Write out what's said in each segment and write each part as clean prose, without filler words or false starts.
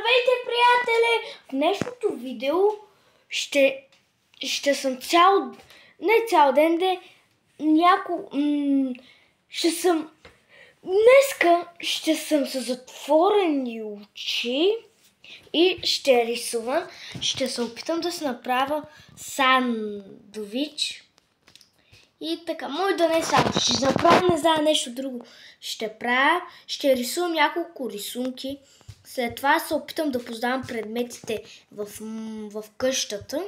Здравейте, приятели! В днешното видео ще съм не цял ден, днеска ще съм с затворени очи и ще рисувам. Ще се опитам да се направя сандвич. И така, може да не е само. Ще направя, не знам, нещо друго. Ще рисувам няколко рисунки. След това се опитам да познавам предметите в къщата.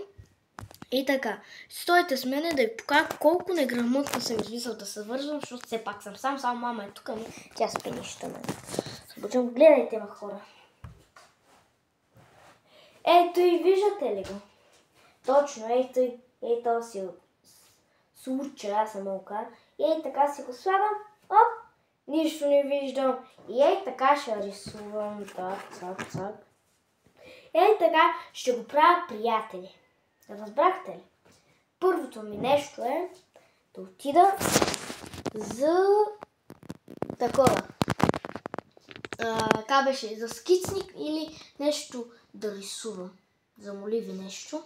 И така, стойте с мене да ви покажа колко неграмотно съм измислил да се вързвам, защото все пак съм сам, само мама е тук, тя спи нищо мен. Събуджам, гледайте ме, хора. Ето и виждате ли го? Точно, ето си случай, аз съм малка. И така си го слагам, оп, нищо не виждам. И така ще рисувам, цак. И така ще го правя, приятели. Разбрахте ли? Първото ми нещо е да отида за такова. Как беше? За скицник или нещо да рисувам. За моливи нещо.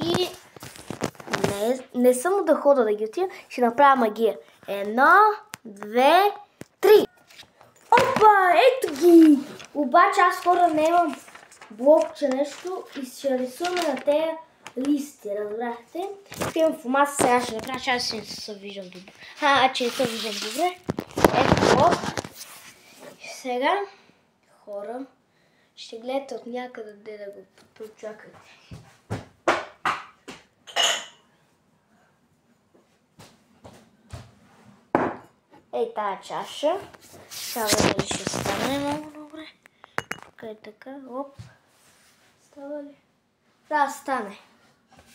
И не само да хода да ги отида, ще направя магия. 1, 2, 3. Опа, ето ги! Обаче аз хора не имам блокче нещо и ще рисуваме на тези листи, разбрахте? Имам фумаса, сега ще направя, че аз не се виждам добре. Че не се виждам добре. Ето. Сега, хора, ще гледате от някъде да го прочакате. Ей тая чаша. Сега дали ще стане много добре. Така, оп. Става ли? Да, стане.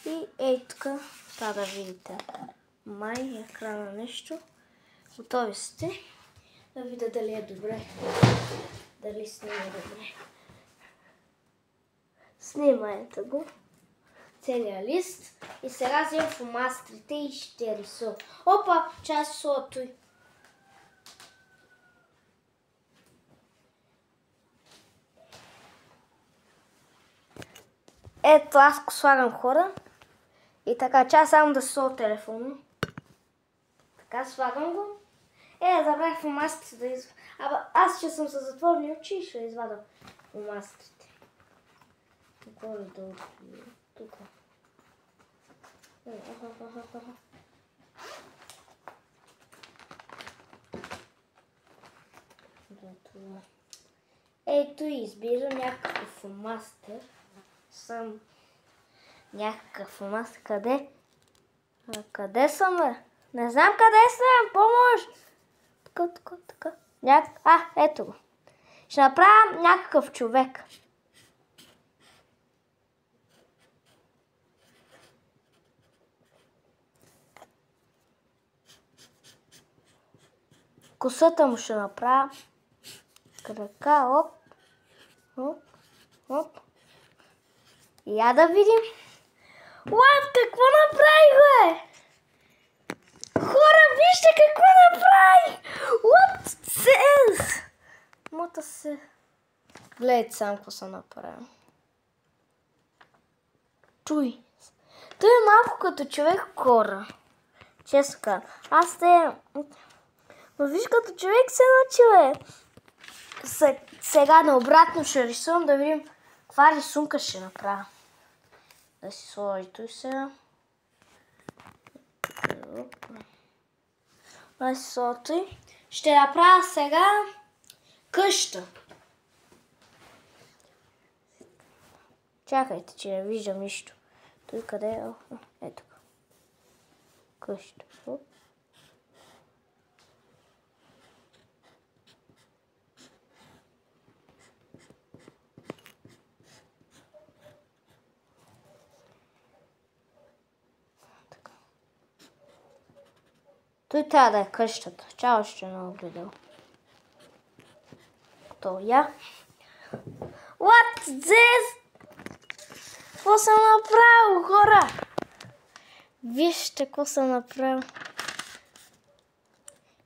И ей тук, това да видите. Май, екрана нещо. Готови сте. Да видя дали е добре. Дали снима добре. Снимайте го. Целият лист. И сега вземам фломастрите и ще рисувам. Опа, част от той. Ето аз го слагам, хора. И така, че аз само да сложа телефона. Така, слагам го. Забравих фломастрите да извадя. Аз ще съм с затворени очи и ще извадя фломастрите. Горе-долу. Тук. Ето и избирам някакъв фломастер. Някакъв фломастер. Къде? Къде съм, бе? Не знам къде съм. Помощ! Така. Ето го. Ще направя някакъв човек. Косата му ще направя. Крака, оп. Я да видим. What? Какво направих, бе? Хора, вижте какво направих! What sense? Мота се... Гледайте сам какво съм направил. Чуй. Той е малко като човек, хора. Честно казвам. Но виж като човек се научи, бе. Сега наобратно ще рисувам да видим каква рисунка ще направя. Да си сложи той сега. Да си сложи той. Ще направя сега къща. Чакайте, че не виждам нищо. Той къде е? Ето. Къща. Той трябва да е къщата. Чао, ще не огледал. То я. What this? Какво съм направил, хора? Вижте какво съм направил.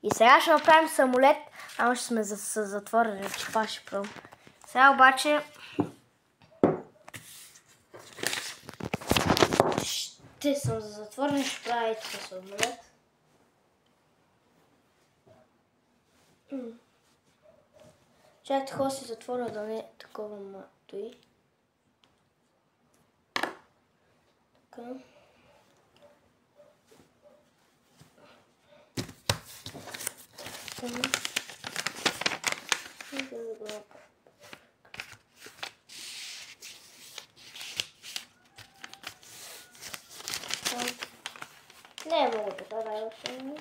И сега ще направим самолет. Ама ще сме с затворени, че това ще правим. Сега обаче ще съм за затворен и ще правя ето с омлет. Чакайте, хора си затворя да не е такова матои. Така. Не мога така да я оставим.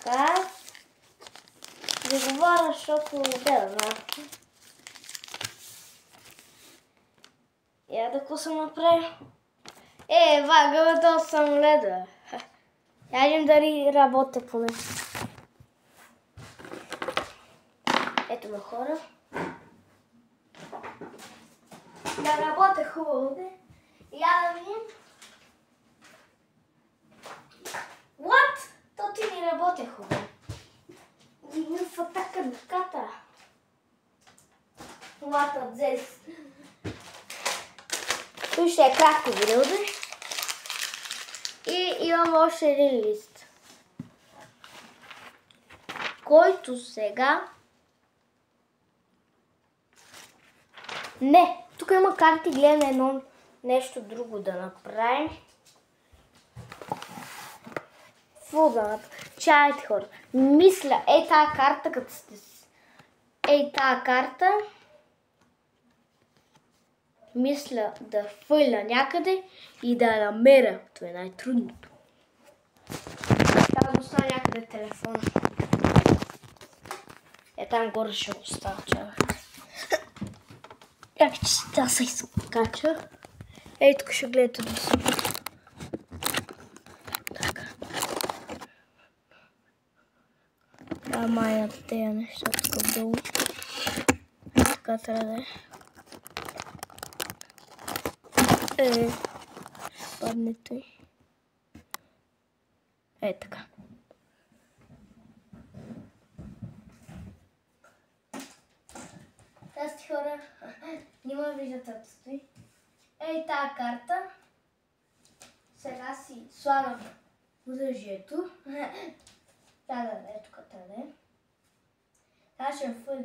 Така. Да говоря, защото да знам. Я да какво съм направил? Готов съм леда. Ядем дали работя поне. Ето ме хора. Да работя хубаво, де. Я да видим. What? То ти не работя хубаво. Дигна в атака дъката. What of this? Той ще е кратко видео, де. И имам още един лист, който сега... Не, тук има карти, гледаме едно нещо друго да направим. Какво да направим? Чайте, хора. Мисля, тази карта, като сте... тази карта... Мисля да фърля някъде и да я намеря. Това е най-трудното. Трябва да оставя някъде телефона. Там горе ще го оставя. Чакайте, че тя се изкача. Тук ще гледате до сега. Така. Майната тези неща тук долу. Така трябва да е. Падне той. Така. Здрасти, хора. Нима виждате да стои. Тази карта. Сега си слагам оръжието. Да, тук трябва да е. Сега ще фърля.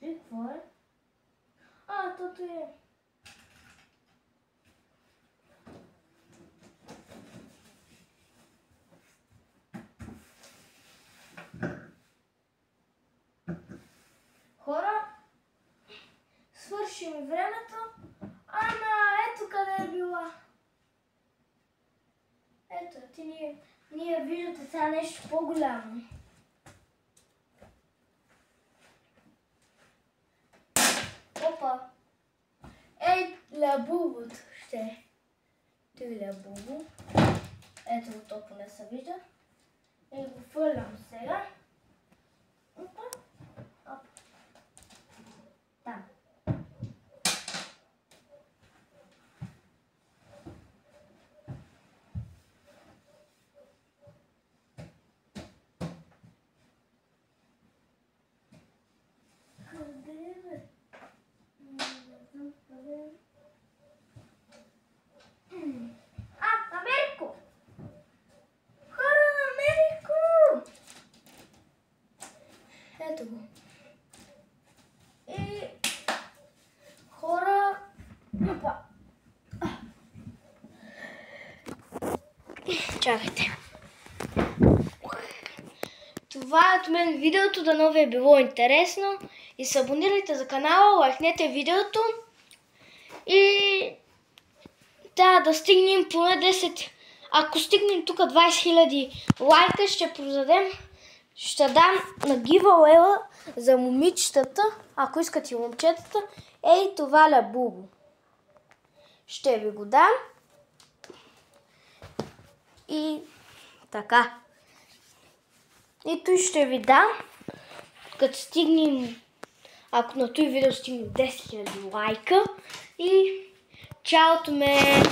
Какво е? Тото е. Хора, свърши ми времето. Ето къде е била. Ето, ние виждате сега нещо по-голямо. Опа! Лабубото ще. Той лабубо. Ето го, то поне се вижда. И го фърлям сега. Опа. Там. Къде бе? Намерих го! Хора, намерих го! Ето го. И хора... Чакайте. Това от мен видеото, дано ви е било интересно и се абонирайте за канала, лайкнете видеото и да стигнем поне 10. Ако стигнем тук 20 000 лайка, ще дам на giveaway за момичетата, ако искате момчетата, ей това лабубо. Ще ви го дам. И така. И той ще ви дам, като стигнем, ако на този видео стигнем 10 000 лайка. И чаото ме!